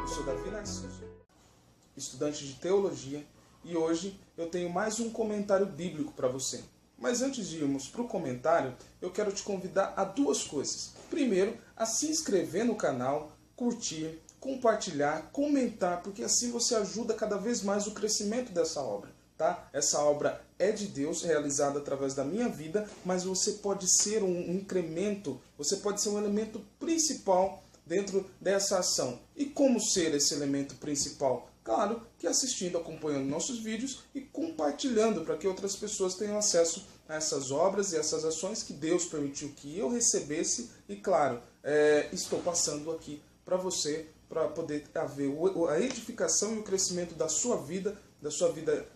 Eu sou Davi Narciso, estudante de teologia, e hoje eu tenho mais um comentário bíblico para você. Mas antes de irmos para o comentário, eu quero te convidar a duas coisas. Primeiro, a se inscrever no canal, curtir, compartilhar, comentar, porque assim você ajuda cada vez mais o crescimento dessa obra. Tá? Essa obra é de Deus, realizada através da minha vida, mas você pode ser um incremento, você pode ser um elemento principal dentro dessa ação. E como ser esse elemento principal? Claro que assistindo, acompanhando nossos vídeos e compartilhando para que outras pessoas tenham acesso a essas obras e essas ações que Deus permitiu que eu recebesse. E claro, estou passando aqui para você, para poder haver a edificação e o crescimento da sua vida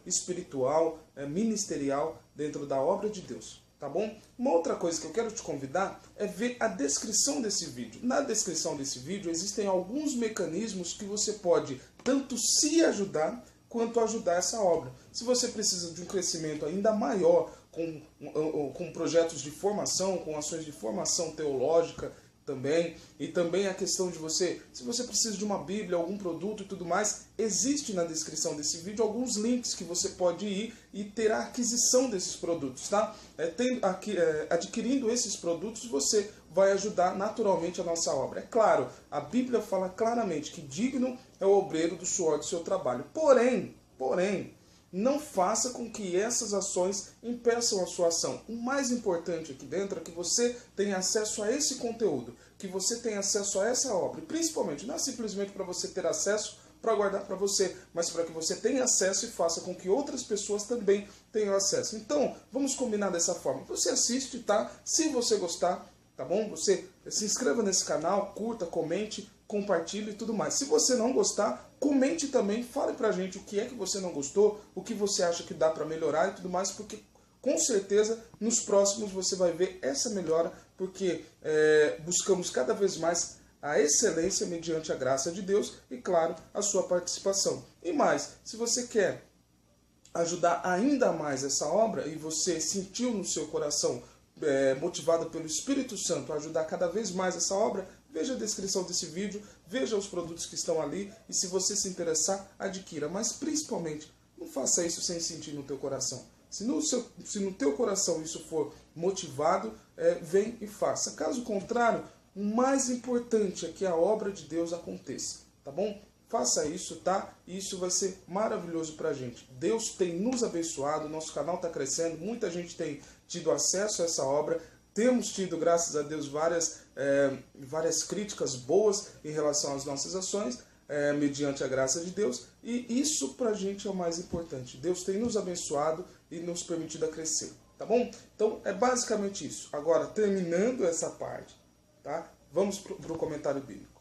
espiritual, ministerial, dentro da obra de Deus. Tá bom? Uma outra coisa que eu quero te convidar é ver a descrição desse vídeo. Na descrição desse vídeo existem alguns mecanismos que você pode tanto se ajudar quanto ajudar essa obra. Se você precisa de um crescimento ainda maior com projetos de formação, com ações de formação teológica também, e também a questão de se você precisa de uma Bíblia, algum produto e tudo mais, existe na descrição desse vídeo alguns links que você pode ir e ter a aquisição desses produtos, tá? Adquirindo esses produtos, você vai ajudar naturalmente a nossa obra. É claro, a Bíblia fala claramente que digno é o obreiro do suor do seu trabalho. Porém, não faça com que essas ações impeçam a sua ação. O mais importante aqui dentro é que você tenha acesso a esse conteúdo, que você tenha acesso a essa obra. E principalmente, não é simplesmente para você ter acesso, para guardar para você, mas para que você tenha acesso e faça com que outras pessoas também tenham acesso. Então, vamos combinar dessa forma. Você assiste, tá? Se você gostar, tá bom? Você se inscreva nesse canal, curta, comente, compartilhe e tudo mais. Se você não gostar, comente também, fale pra gente o que é que você não gostou, o que você acha que dá para melhorar e tudo mais, porque com certeza nos próximos você vai ver essa melhora, porque buscamos cada vez mais a excelência mediante a graça de Deus e, claro, a sua participação. E mais, se você quer ajudar ainda mais essa obra e você sentiu no seu coração motivado pelo Espírito Santo a ajudar cada vez mais essa obra, veja a descrição desse vídeo, veja os produtos que estão ali e se você se interessar, adquira. Mas principalmente, não faça isso sem sentir no teu coração. Se no teu coração isso for motivado, vem e faça. Caso contrário, o mais importante é que a obra de Deus aconteça, tá bom? Faça isso, tá? E isso vai ser maravilhoso pra gente. Deus tem nos abençoado, nosso canal está crescendo, muita gente tem tido acesso a essa obra. Temos tido, graças a Deus, várias críticas boas em relação às nossas ações, mediante a graça de Deus. E isso pra gente é o mais importante. Deus tem nos abençoado e nos permitido a crescer, tá bom? Então é basicamente isso. Agora, terminando essa parte, tá? Vamos pro comentário bíblico.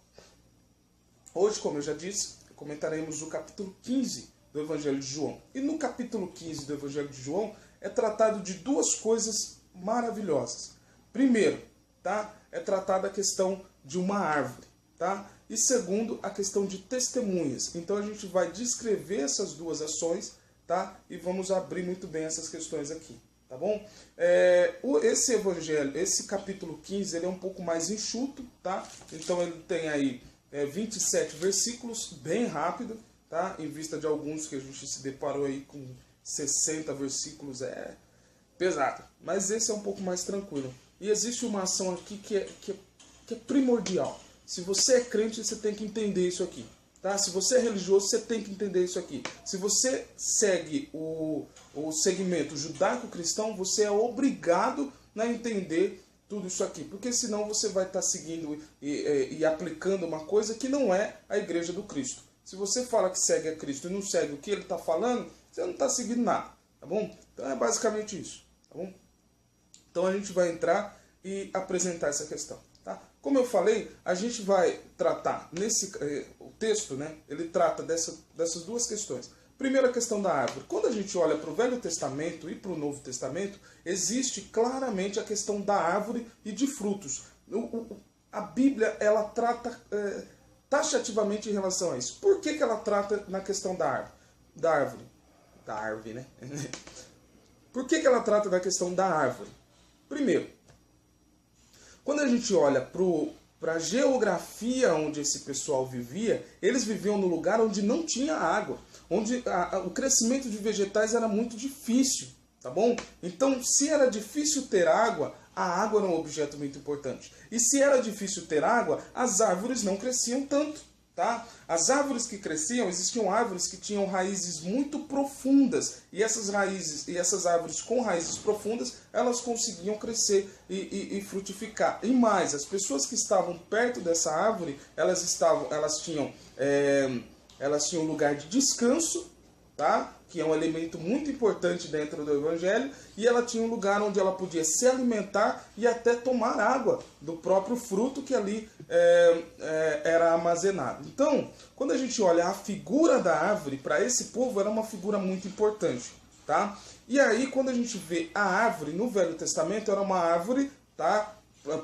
Hoje, como eu já disse, comentaremos o capítulo 15 do Evangelho de João. E no capítulo 15 do Evangelho de João é tratado de duas coisas maravilhosas. Primeiro, tá? É tratada a questão de uma árvore, tá? E segundo, a questão de testemunhas. Então a gente vai descrever essas duas ações, tá? E vamos abrir muito bem essas questões aqui, tá bom? Esse evangelho, esse capítulo 15, ele é um pouco mais enxuto, tá? Então ele tem aí 27 versículos, bem rápido, tá? Em vista de alguns que a gente se deparou aí com 60 versículos, pesado. Mas esse é um pouco mais tranquilo. E existe uma ação aqui que é primordial. Se você é crente, você tem que entender isso aqui. Tá? Se você é religioso, você tem que entender isso aqui. Se você segue o segmento judaico-cristão, você é obrigado a entender tudo isso aqui. Porque senão você vai estar seguindo e aplicando uma coisa que não é a igreja do Cristo. Se você fala que segue a Cristo e não segue o que ele está falando, você não está seguindo nada. Tá bom? Então é basicamente isso. Tá bom? Então a gente vai entrar e apresentar essa questão. Tá? Como eu falei, a gente vai tratar o texto, né? Ele trata dessas duas questões. Primeiro, a questão da árvore. Quando a gente olha para o Velho Testamento e para o Novo Testamento, existe claramente a questão da árvore e de frutos. A Bíblia, ela trata taxativamente em relação a isso. Por que ela trata na questão da árvore? Da árvore, né? Por que ela trata da questão da árvore? Primeiro, quando a gente olha para o para a geografia onde esse pessoal vivia, eles viviam no lugar onde não tinha água, onde o crescimento de vegetais era muito difícil, tá bom? Então, se era difícil ter água, a água era um objeto muito importante. E se era difícil ter água, as árvores não cresciam tanto. Tá? As árvores que cresciam, existiam árvores que tinham raízes muito profundas, e essas raízes e essas árvores com raízes profundas, elas conseguiam crescer e frutificar. E mais, as pessoas que estavam perto dessa árvore, elas tinham um lugar de descanso, tá? Que é um elemento muito importante dentro do Evangelho, e ela tinha um lugar onde ela podia se alimentar e até tomar água do próprio fruto que ali era armazenado. Então, quando a gente olha a figura da árvore, para esse povo era uma figura muito importante. Tá? E aí, quando a gente vê a árvore no Velho Testamento, era uma árvore, tá,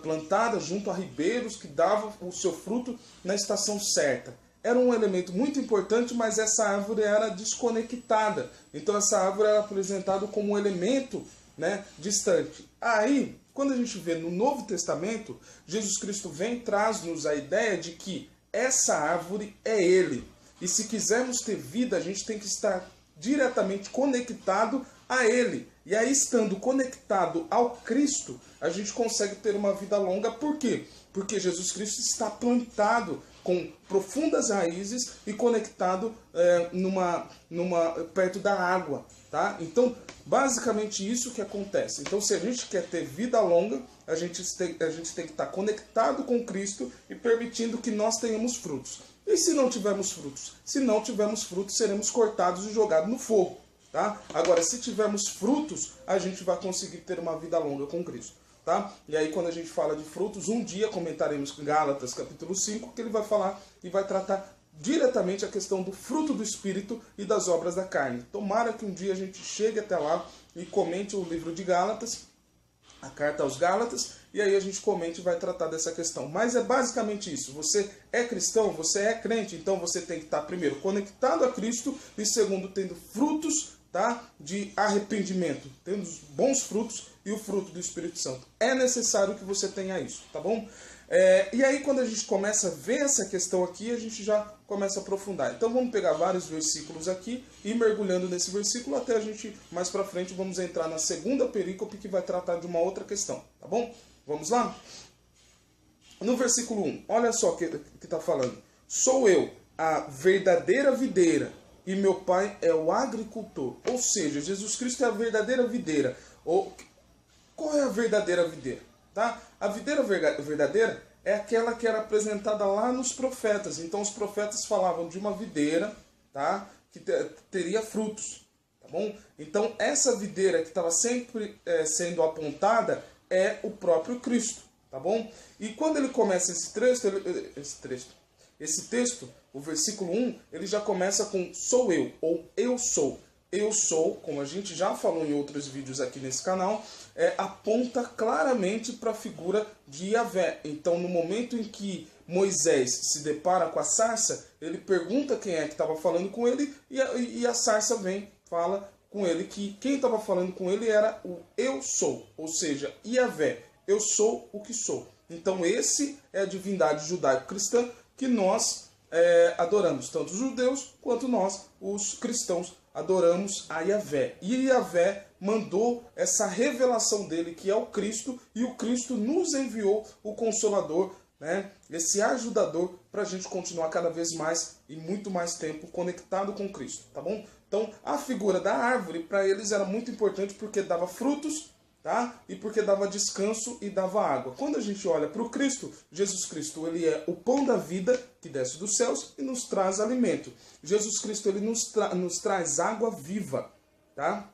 plantada junto a ribeiros que dava o seu fruto na estação certa. Era um elemento muito importante, mas essa árvore era desconectada. Então essa árvore era apresentada como um elemento, né, distante. Aí, quando a gente vê no Novo Testamento, Jesus Cristo vem e traz-nos a ideia de que essa árvore é Ele. E se quisermos ter vida, a gente tem que estar diretamente conectado a Ele. E aí, estando conectado ao Cristo, a gente consegue ter uma vida longa. Por quê? Porque Jesus Cristo está plantado com profundas raízes e conectado perto da água. Tá? Então, basicamente isso que acontece. Então, se a gente quer ter vida longa, a gente tem que estar conectado com Cristo e permitindo que nós tenhamos frutos. E se não tivermos frutos? Se não tivermos frutos, seremos cortados e jogados no fogo. Tá? Agora, se tivermos frutos, a gente vai conseguir ter uma vida longa com Cristo. Tá? E aí, quando a gente fala de frutos, um dia comentaremos Gálatas capítulo 5, que ele vai falar e vai tratar diretamente a questão do fruto do Espírito e das obras da carne. Tomara que um dia a gente chegue até lá e comente o livro de Gálatas, a carta aos Gálatas, e aí a gente comente e vai tratar dessa questão. Mas é basicamente isso. Você é cristão, você é crente, então você tem que estar, primeiro, conectado a Cristo e, segundo, tendo frutos, tá, de arrependimento, tendo bons frutos e o fruto do Espírito Santo. É necessário que você tenha isso, tá bom? E aí, quando a gente começa a ver essa questão aqui, a gente já começa a aprofundar. Então, vamos pegar vários versículos aqui e ir mergulhando nesse versículo até a gente, mais pra frente, vamos entrar na segunda perícope que vai tratar de uma outra questão, tá bom? Vamos lá? No versículo 1, olha só o que está falando. Sou eu, a verdadeira videira, e meu pai é o agricultor. Ou seja, Jesus Cristo é a verdadeira videira. Qual é a verdadeira videira? Tá? A videira verdadeira é aquela que era apresentada lá nos profetas. Então os profetas falavam de uma videira, tá, que teria frutos. Tá bom? Então essa videira que estava sempre sendo apontada é o próprio Cristo. Tá bom? E quando ele começa esse texto, o versículo 1, ele já começa com sou eu, ou eu sou. Eu sou, como a gente já falou em outros vídeos aqui nesse canal, aponta claramente para a figura de Yahvé. Então, no momento em que Moisés se depara com a sarça, ele pergunta quem é que estava falando com ele, e a sarça vem, fala com ele que quem estava falando com ele era o eu sou, ou seja, Yahvé. Eu sou o que sou. Então, esse é a divindade judaico-cristã que nós adoramos, tanto os judeus quanto nós, os cristãos, adoramos a Yahvé. E Yahvé mandou essa revelação dele, que é o Cristo, e o Cristo nos enviou o Consolador, né? Esse ajudador, para a gente continuar cada vez mais e muito mais tempo conectado com Cristo, tá bom? Então, a figura da árvore, para eles era muito importante porque dava frutos, tá? E porque dava descanso e dava água. Quando a gente olha para o Cristo, Jesus Cristo, ele é o pão da vida que desce dos céus e nos traz alimento. Jesus Cristo, ele nos traz água viva, tá?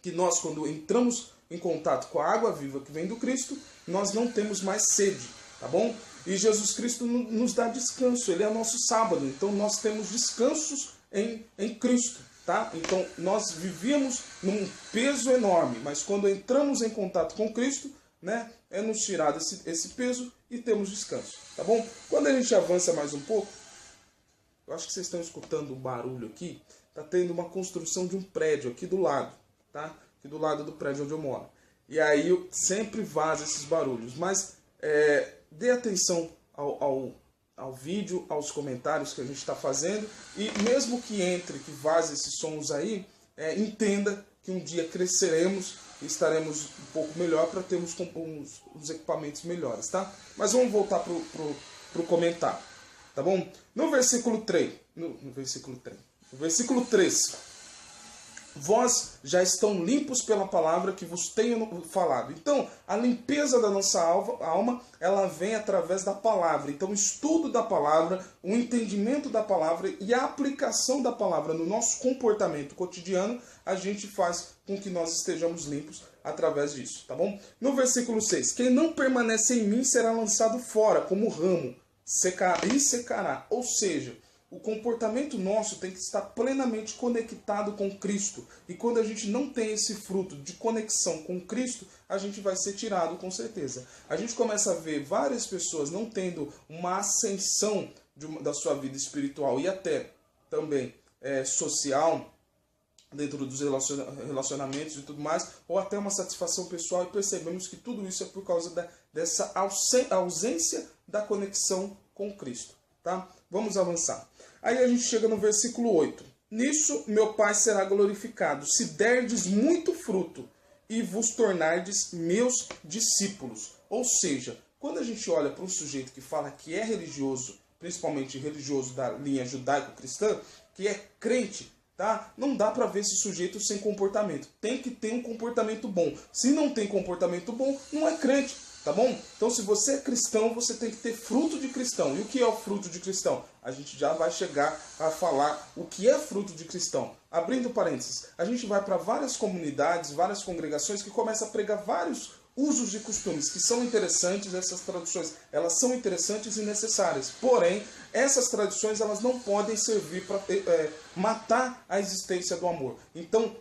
Que nós, quando entramos em contato com a água viva que vem do Cristo, nós não temos mais sede, tá bom? E Jesus Cristo nos dá descanso, ele é nosso sábado, então nós temos descansos em Cristo. Tá? Então, nós vivíamos num peso enorme, mas quando entramos em contato com Cristo, né, é nos tirado esse peso e temos descanso. Tá bom? Quando a gente avança mais um pouco, eu acho que vocês estão escutando um barulho aqui, tá tendo uma construção de um prédio aqui do lado, tá? Aqui do lado do prédio onde eu moro. E aí sempre vaza esses barulhos, mas dê atenção ao vídeo, aos comentários que a gente está fazendo. E mesmo que entre, que vaze esses sons aí, entenda que um dia cresceremos e estaremos um pouco melhor para termos uns equipamentos melhores, tá? Mas vamos voltar pro comentário, tá bom? No versículo 3, no versículo 3, vós já estão limpos pela palavra que vos tenho falado. Então, a limpeza da nossa alma, ela vem através da palavra. Então, o estudo da palavra, o entendimento da palavra e a aplicação da palavra no nosso comportamento cotidiano, a gente faz com que nós estejamos limpos através disso, tá bom? No versículo 6, quem não permanece em mim será lançado fora, como ramo, secará. Ou seja, o comportamento nosso tem que estar plenamente conectado com Cristo. E quando a gente não tem esse fruto de conexão com Cristo, a gente vai ser tirado com certeza. A gente começa a ver várias pessoas não tendo uma ascensão da sua vida espiritual e até também social, dentro dos relacionamentos e tudo mais, ou até uma satisfação pessoal, e percebemos que tudo isso é por causa dessa ausência da conexão com Cristo. Tá? Vamos avançar. Aí a gente chega no versículo 8. Nisso meu Pai será glorificado, se derdes muito fruto e vos tornardes meus discípulos. Ou seja, quando a gente olha para um sujeito que fala que é religioso, principalmente religioso da linha judaico-cristã, que é crente, tá? Não dá para ver esse sujeito sem comportamento. Tem que ter um comportamento bom. Se não tem comportamento bom, não é crente. Tá bom? Então, se você é cristão, você tem que ter fruto de cristão. E o que é o fruto de cristão? A gente já vai chegar a falar o que é fruto de cristão. Abrindo parênteses, a gente vai para várias comunidades, várias congregações que começam a pregar vários usos e costumes que são interessantes. Essas tradições, elas são interessantes e necessárias. Porém, essas tradições, elas não podem servir para matar a existência do amor. Então,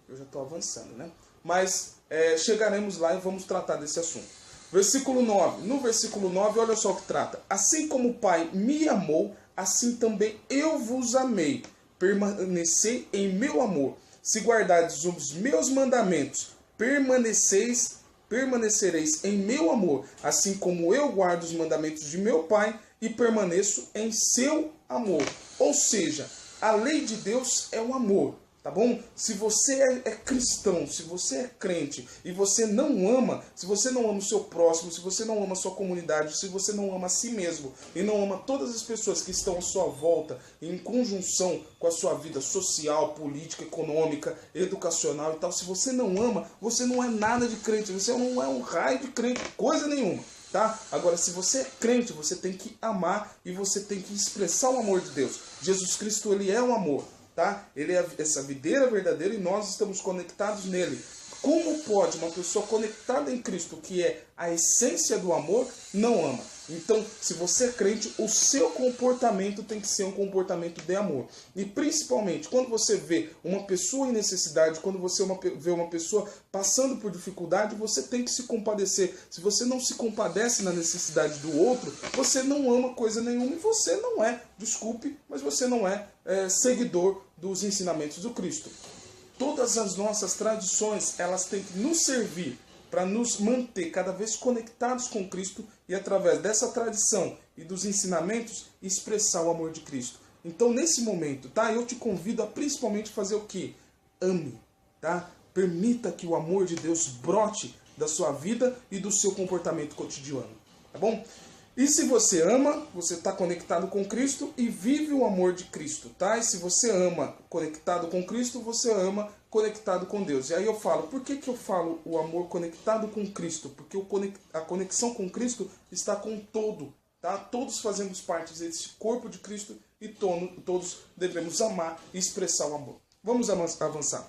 eu já estou avançando, né? Mas chegaremos lá e vamos tratar desse assunto. Versículo 9. No versículo 9, olha só o que trata. Assim como o Pai me amou, assim também eu vos amei. Permanecei em meu amor. Se guardardes os meus mandamentos, permanecereis em meu amor, assim como eu guardo os mandamentos de meu Pai e permaneço em seu amor. Ou seja, a lei de Deus é o amor. Tá bom? Se você é cristão, se você é crente e você não ama, se você não ama o seu próximo, se você não ama a sua comunidade, se você não ama a si mesmo e não ama todas as pessoas que estão à sua volta em conjunção com a sua vida social, política, econômica, educacional e tal, se você não ama, você não é nada de crente, você não é um raio de crente, coisa nenhuma. Tá? Agora, se você é crente, você tem que amar e você tem que expressar o amor de Deus. Jesus Cristo, ele é o amor. Tá? Ele é essa videira verdadeira e nós estamos conectados nele. Como pode uma pessoa conectada em Cristo, que é a essência do amor, não ama? Então, se você é crente, o seu comportamento tem que ser um comportamento de amor. E principalmente, quando você vê uma pessoa em necessidade, quando você vê uma pessoa passando por dificuldade, você tem que se compadecer. Se você não se compadece na necessidade do outro, você não ama coisa nenhuma e você não é, desculpe, mas você não é seguidor dos ensinamentos do Cristo. Todas as nossas tradições, elas têm que nos servir para nos manter cada vez conectados com Cristo e através dessa tradição e dos ensinamentos expressar o amor de Cristo. Então, nesse momento, tá? Eu te convido a principalmente fazer o quê? Ame, tá? Permita que o amor de Deus brote da sua vida e do seu comportamento cotidiano, tá bom? E se você ama, você está conectado com Cristo e vive o amor de Cristo, tá? E se você ama conectado com Cristo, você ama conectado com Deus. E aí eu falo, por que eu falo o amor conectado com Cristo? Porque a conexão com Cristo está com todo, tá? Todos fazemos parte desse corpo de Cristo e todos devemos amar e expressar o amor. Vamos avançar,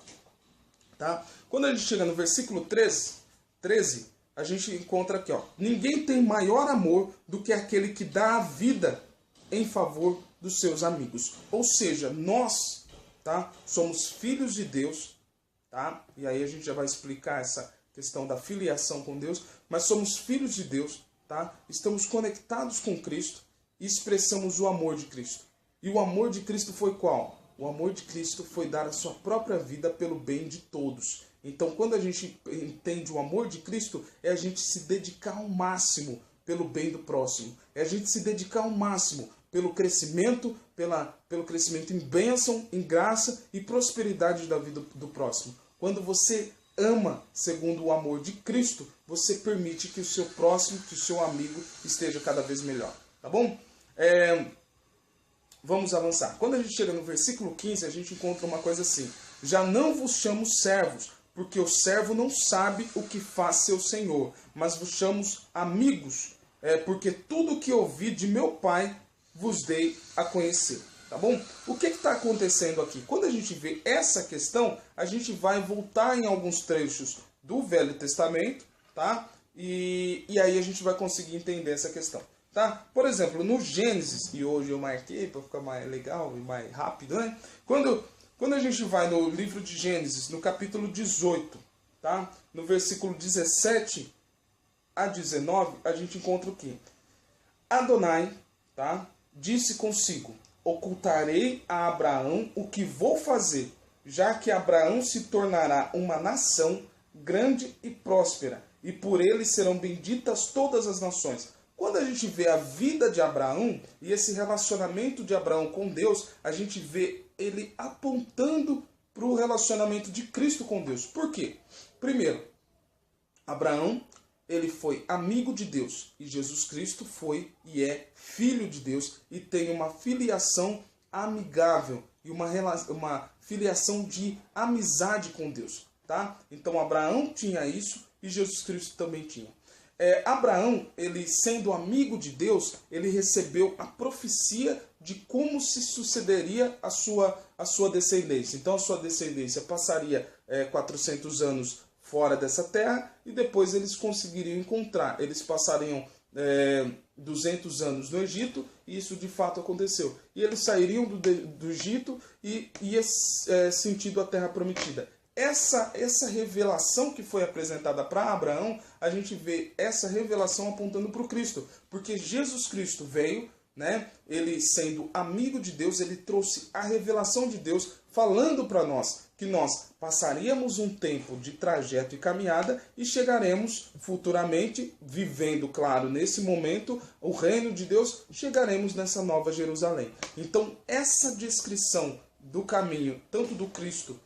tá? Quando a gente chega no versículo 13, a gente encontra aqui, ó. Ninguém tem maior amor do que aquele que dá a vida em favor dos seus amigos. Ou seja, nós, tá, somos filhos de Deus, tá? E aí a gente já vai explicar essa questão da filiação com Deus, mas somos filhos de Deus, tá? Estamos conectados com Cristo e expressamos o amor de Cristo. E o amor de Cristo foi qual? O amor de Cristo foi dar a sua própria vida pelo bem de todos. Então, quando a gente entende o amor de Cristo, é a gente se dedicar ao máximo pelo bem do próximo. É a gente se dedicar ao máximo pelo crescimento, pelo crescimento em bênção, em graça e prosperidade da vida do próximo. Quando você ama segundo o amor de Cristo, você permite que o seu próximo, que o seu amigo esteja cada vez melhor. Tá bom? Vamos avançar. Quando a gente chega no versículo 15, a gente encontra uma coisa assim: já não vos chamo servos, porque o servo não sabe o que faz seu senhor, mas vos chamo amigos, porque tudo o que ouvi de meu Pai vos dei a conhecer. Tá bom? O que está acontecendo aqui? Quando a gente vê essa questão, a gente vai voltar em alguns trechos do Velho Testamento, tá? E aí a gente vai conseguir entender essa questão. Tá? Por exemplo, no Gênesis, e hoje eu marquei para ficar mais legal e mais rápido, né? Quando a gente vai no livro de Gênesis, no capítulo 18, tá? No versículo 17 a 19, a gente encontra o quê? Adonai, tá? Disse consigo: ocultarei a Abraão o que vou fazer, já que Abraão se tornará uma nação grande e próspera, e por ele serão benditas todas as nações. Quando a gente vê a vida de Abraão e esse relacionamento de Abraão com Deus, a gente vê ele apontando para o relacionamento de Cristo com Deus. Por quê? Primeiro, Abraão, ele foi amigo de Deus, e Jesus Cristo foi e é filho de Deus e tem uma filiação amigável e uma filiação de amizade com Deus, tá? Então Abraão tinha isso e Jesus Cristo também tinha. Abraão, ele sendo amigo de Deus, ele recebeu a profecia de como se sucederia a sua descendência. Então a sua descendência passaria 400 anos fora dessa terra e depois eles conseguiriam encontrar. Eles passariam 200 anos no Egito e isso de fato aconteceu. E eles sairiam do Egito e ia sentido a terra prometida. Essa revelação que foi apresentada para Abraão, a gente vê essa revelação apontando para o Cristo. Porque Jesus Cristo veio, né? Ele sendo amigo de Deus, ele trouxe a revelação de Deus falando para nós que nós passaríamos um tempo de trajeto e caminhada e chegaremos futuramente, vivendo, claro, nesse momento, o reino de Deus, chegaremos nessa nova Jerusalém. Então, essa descrição do caminho, tanto do Cristo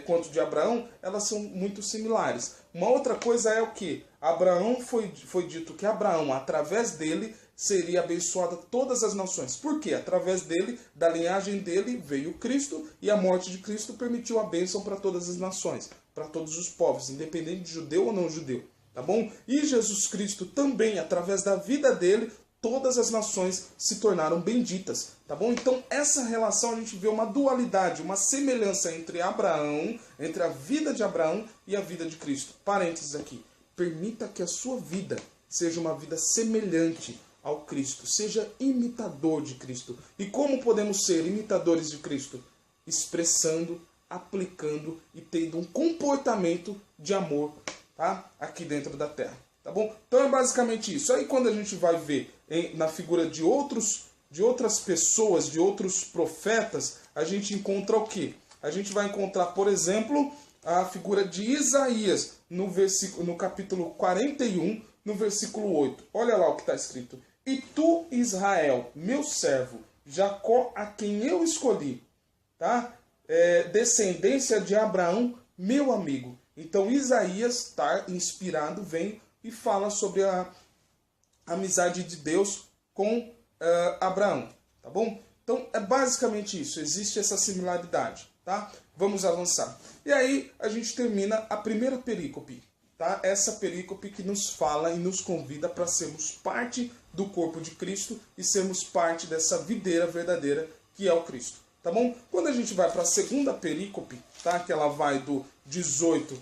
quanto de Abraão, elas são muito similares. Uma outra coisa é o que? Abraão foi dito que Abraão, através dele, seria abençoada todas as nações. Por quê? Através dele, da linhagem dele, veio Cristo, e a morte de Cristo permitiu a bênção para todas as nações, para todos os povos, independente de judeu ou não judeu. Tá bom? E Jesus Cristo também, através da vida dele, todas as nações se tornaram benditas, tá bom? Então, essa relação a gente vê uma dualidade, uma semelhança entre Abraão, entre a vida de Abraão e a vida de Cristo. Parênteses aqui. Permita que a sua vida seja uma vida semelhante ao Cristo, seja imitador de Cristo. E como podemos ser imitadores de Cristo? Expressando, aplicando e tendo um comportamento de amor, tá? Aqui dentro da terra. Tá bom? Então é basicamente isso. Aí quando a gente vai ver na figura de outras pessoas, de outros profetas, a gente encontra o quê? A gente vai encontrar, por exemplo, a figura de Isaías no capítulo 41, no versículo 8. Olha lá o que está escrito. E tu, Israel, meu servo, Jacó, a quem eu escolhi, tá? Descendência de Abraão, meu amigo. Então Isaías, tá inspirado, vem e fala sobre a amizade de Deus com Abraão, tá bom? Então é basicamente isso, existe essa similaridade, tá? Vamos avançar. E aí a gente termina a primeira perícope, tá? Essa perícope que nos fala e nos convida para sermos parte do corpo de Cristo e sermos parte dessa videira verdadeira que é o Cristo, tá bom? Quando a gente vai para a segunda perícope, tá? Que ela vai do 18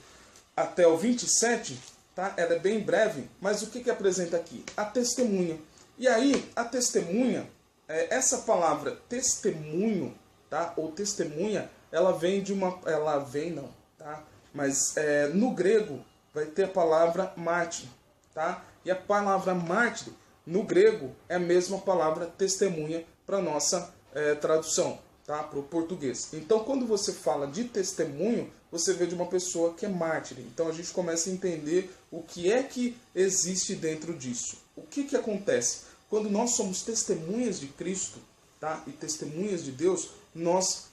até o 27, tá? Ela é bem breve, mas o que apresenta aqui? A testemunha. E aí, a testemunha, essa palavra testemunho, tá? Ou testemunha, ela vem de uma... Ela vem, não, tá? Mas no grego vai ter a palavra mártir, tá? E a palavra mártir, no grego, é a mesma palavra testemunha para nossa tradução. tá? Para o português. Então, quando você fala de testemunho, você vê de uma pessoa que é mártir. Então, a gente começa a entender o que é que existe dentro disso. O que que acontece? Quando nós somos testemunhas de Cristo, tá? E testemunhas de Deus, nós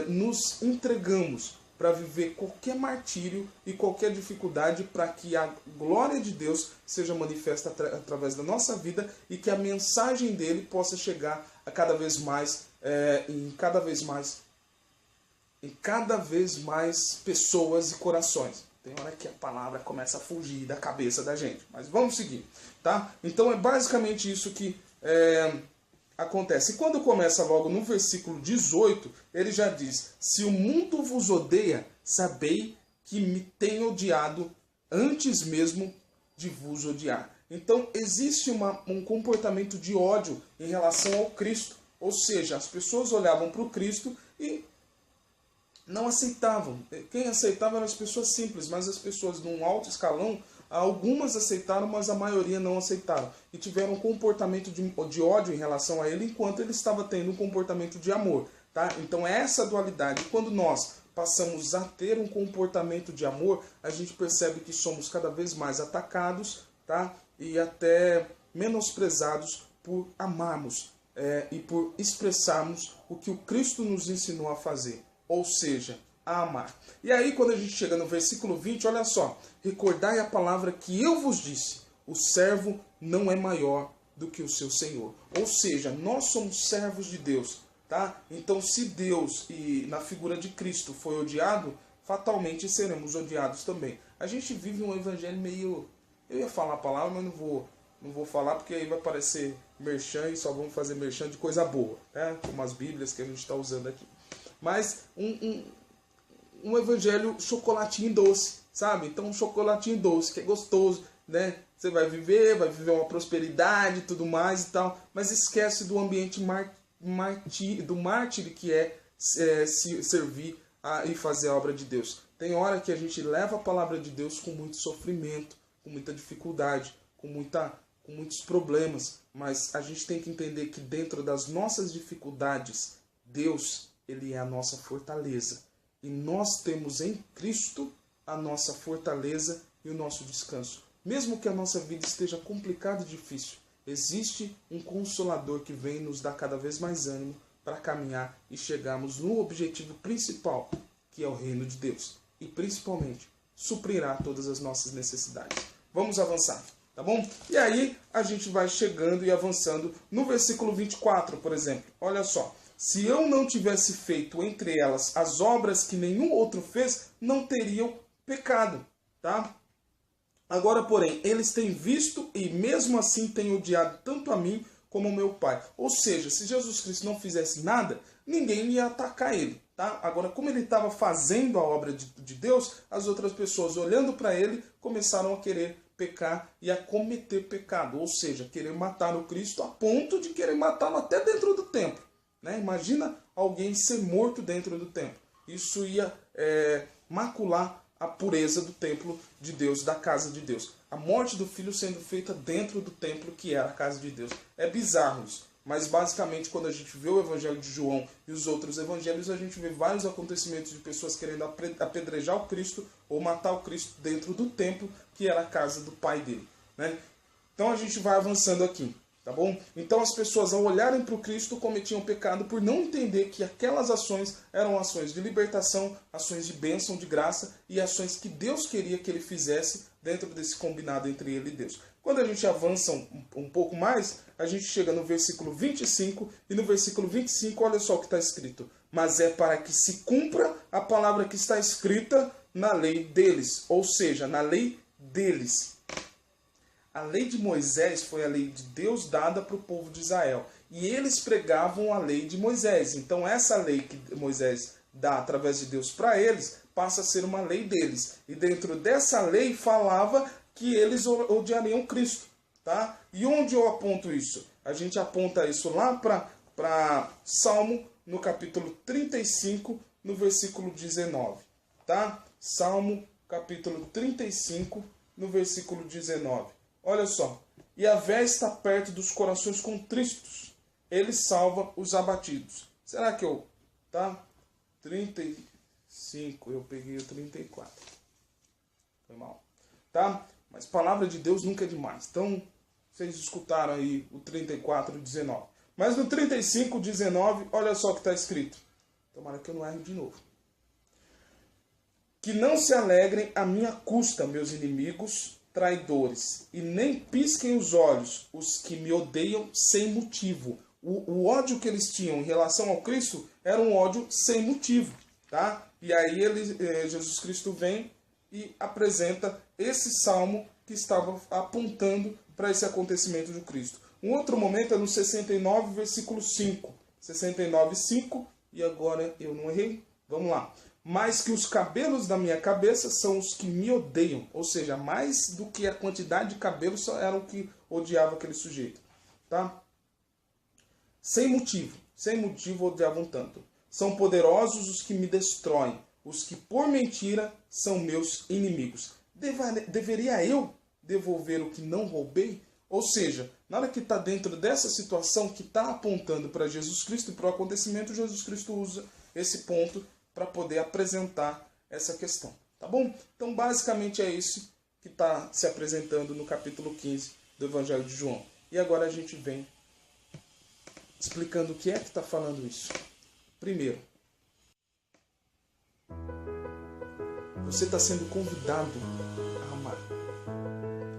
nos entregamos para viver qualquer martírio e qualquer dificuldade para que a glória de Deus seja manifesta através da nossa vida e que a mensagem dele possa chegar a cada vez mais, em cada vez mais pessoas e corações. Tem hora que a palavra começa a fugir da cabeça da gente, mas vamos seguir, tá? Então é basicamente isso que acontece. E quando começa logo no versículo 18, ele já diz: se o mundo vos odeia, sabei que me tem odiado antes mesmo de vos odiar. Então existe um comportamento de ódio em relação ao Cristo. Ou seja, as pessoas olhavam para o Cristo e não aceitavam. Quem aceitava eram as pessoas simples, mas as pessoas num alto escalão, algumas aceitaram, mas a maioria não aceitaram. E tiveram um comportamento de ódio em relação a ele, enquanto ele estava tendo um comportamento de amor. Tá? Então é essa dualidade. Quando nós passamos a ter um comportamento de amor, a gente percebe que somos cada vez mais atacados, tá? E até menosprezados por amarmos e por expressarmos o que o Cristo nos ensinou a fazer. Ou seja, a amar. E aí quando a gente chega no versículo 20, olha só: recordai a palavra que eu vos disse, o servo não é maior do que o seu senhor. Ou seja, nós somos servos de Deus, tá? Então se Deus, e na figura de Cristo, foi odiado, fatalmente seremos odiados também. A gente vive um evangelho meio... Eu ia falar a palavra, mas não vou falar, porque aí vai parecer merchan e só vamos fazer merchan de coisa boa, né? Como as bíblias que a gente está usando aqui. Mas um evangelho chocolatinho doce, sabe? Então um chocolatinho doce, que é gostoso, né? Você vai viver uma prosperidade e tudo mais e tal, mas esquece do ambiente do mártir que é se servir e fazer a obra de Deus. Tem hora que a gente leva a palavra de Deus com muito sofrimento, com muita dificuldade, com muitos problemas, mas a gente tem que entender que dentro das nossas dificuldades, Deus, ele é a nossa fortaleza. E nós temos em Cristo a nossa fortaleza e o nosso descanso. Mesmo que a nossa vida esteja complicada e difícil, existe um Consolador que vem nos dar cada vez mais ânimo para caminhar e chegarmos no objetivo principal, que é o reino de Deus. E principalmente, suprirá todas as nossas necessidades. Vamos avançar, tá bom? E aí a gente vai chegando e avançando no versículo 24, por exemplo. Olha só. Se eu não tivesse feito entre elas as obras que nenhum outro fez, não teriam pecado, tá? Agora, porém, eles têm visto e mesmo assim têm odiado tanto a mim como ao meu Pai. Ou seja, se Jesus Cristo não fizesse nada, ninguém ia atacar ele, tá? Agora, como ele estava fazendo a obra de Deus, as outras pessoas olhando para ele começaram a querer pecar e a cometer pecado. Ou seja, querer matar o Cristo a ponto de querer matá-lo até dentro do templo. Né? Imagina alguém ser morto dentro do templo. Isso ia macular a pureza do templo de Deus, da casa de Deus. A morte do filho sendo feita dentro do templo que era a casa de Deus. É bizarro isso. Mas basicamente quando a gente vê o evangelho de João e os outros evangelhos, a gente vê vários acontecimentos de pessoas querendo apedrejar o Cristo ou matar o Cristo dentro do templo que era a casa do pai dele. Né? Então a gente vai avançando aqui. Tá bom? Então as pessoas, ao olharem para o Cristo, cometiam pecado por não entender que aquelas ações eram ações de libertação, ações de bênção, de graça e ações que Deus queria que ele fizesse dentro desse combinado entre ele e Deus. Quando a gente avança um pouco mais, a gente chega no versículo 25 e no versículo 25, olha só o que está escrito. Mas é para que se cumpra a palavra que está escrita na lei deles, ou seja, na lei deles. A lei de Moisés foi a lei de Deus dada para o povo de Israel. E eles pregavam a lei de Moisés. Então essa lei que Moisés dá através de Deus para eles, passa a ser uma lei deles. E dentro dessa lei falava que eles odiariam Cristo. Tá? E onde eu aponto isso? A gente aponta isso lá para Salmo, no capítulo 35, no versículo 19. Tá? Salmo, capítulo 35, no versículo 19. Olha só, Yahvé está perto dos corações contristos, ele salva os abatidos. Será que eu tá? 35, eu peguei o 34. Foi mal, tá? Mas palavra de Deus nunca é demais. Então, vocês escutaram aí o 34, 19. Mas no 35, 19, olha só o que está escrito. Tomara que eu não erre de novo. Que não se alegrem à minha custa, meus inimigos traidores, e nem pisquem os olhos os que me odeiam sem motivo. O ódio que eles tinham em relação ao Cristo era um ódio sem motivo, tá? E aí Jesus Cristo vem e apresenta esse salmo que estava apontando para esse acontecimento de Cristo. Um outro momento é no 69, versículo 5. 69, 5, e agora eu não errei. Vamos lá. Mais que os cabelos da minha cabeça são os que me odeiam. Ou seja, mais do que a quantidade de cabelos eram o que odiava aquele sujeito. Tá? Sem motivo odiavam tanto. São poderosos os que me destroem, os que por mentira são meus inimigos. Deveria eu devolver o que não roubei? Ou seja, na hora que está dentro dessa situação que está apontando para Jesus Cristo e para o acontecimento, Jesus Cristo usa esse ponto para poder apresentar essa questão. Tá bom? Então, basicamente é isso que está se apresentando no capítulo 15 do Evangelho de João. E agora a gente vem explicando o que é que está falando isso. Primeiro, você está sendo convidado a amar,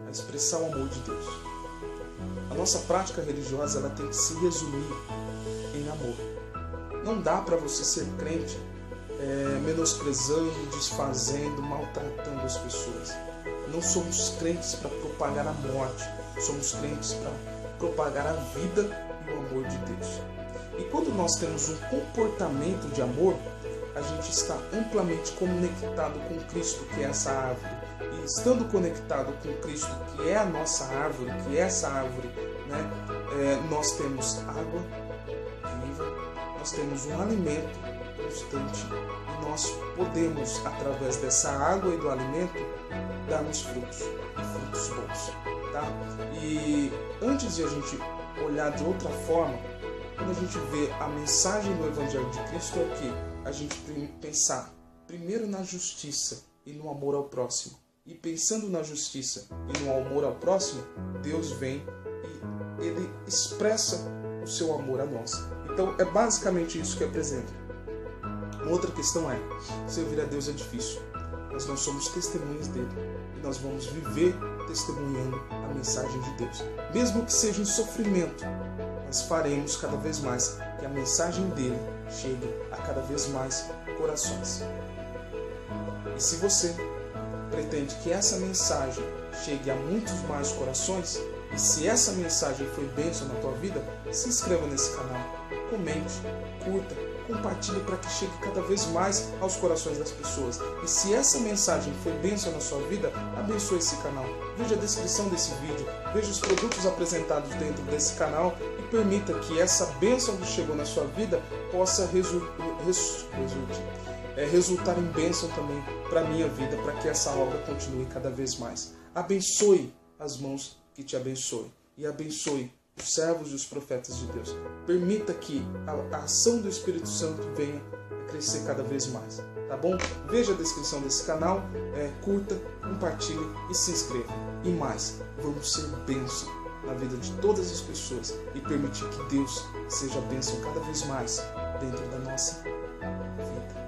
a expressar o amor de Deus. A nossa prática religiosa ela tem que se resumir em amor. Não dá para você ser crente menosprezando, desfazendo, maltratando as pessoas. Não somos crentes para propagar a morte, somos crentes para propagar a vida e o amor de Deus. E quando nós temos um comportamento de amor, a gente está amplamente conectado com Cristo, que é essa árvore. E estando conectado com Cristo, que é a nossa árvore, que é essa árvore, nós temos água viva, nós temos um alimento constante e nós podemos, através dessa água e do alimento, darmos frutos, e frutos bons. Tá? E antes de a gente olhar de outra forma, quando a gente vê a mensagem do Evangelho de Cristo, é o que? A gente pensar primeiro na justiça e no amor ao próximo. E pensando na justiça e no amor ao próximo, Deus vem e Ele expressa o seu amor a nós. Então é basicamente isso que apresenta. Uma outra questão é, servir a Deus é difícil, mas nós somos testemunhas dele e nós vamos viver testemunhando a mensagem de Deus. Mesmo que seja em sofrimento, nós faremos cada vez mais que a mensagem dele chegue a cada vez mais corações. E se você pretende que essa mensagem chegue a muitos mais corações, e se essa mensagem foi bênção na tua vida, se inscreva nesse canal, comente, curta, compartilhe para que chegue cada vez mais aos corações das pessoas. E se essa mensagem foi bênção na sua vida, abençoe esse canal. Veja a descrição desse vídeo, veja os produtos apresentados dentro desse canal e permita que essa bênção que chegou na sua vida possa resultar em bênção também para a minha vida, para que essa obra continue cada vez mais. Abençoe as mãos que te abençoem e abençoe os servos e os profetas de Deus. Permita que a ação do Espírito Santo venha a crescer cada vez mais. Tá bom? Veja a descrição desse canal, curta, compartilhe e se inscreva. E mais, vamos ser bênção na vida de todas as pessoas e permitir que Deus seja bênção cada vez mais dentro da nossa vida.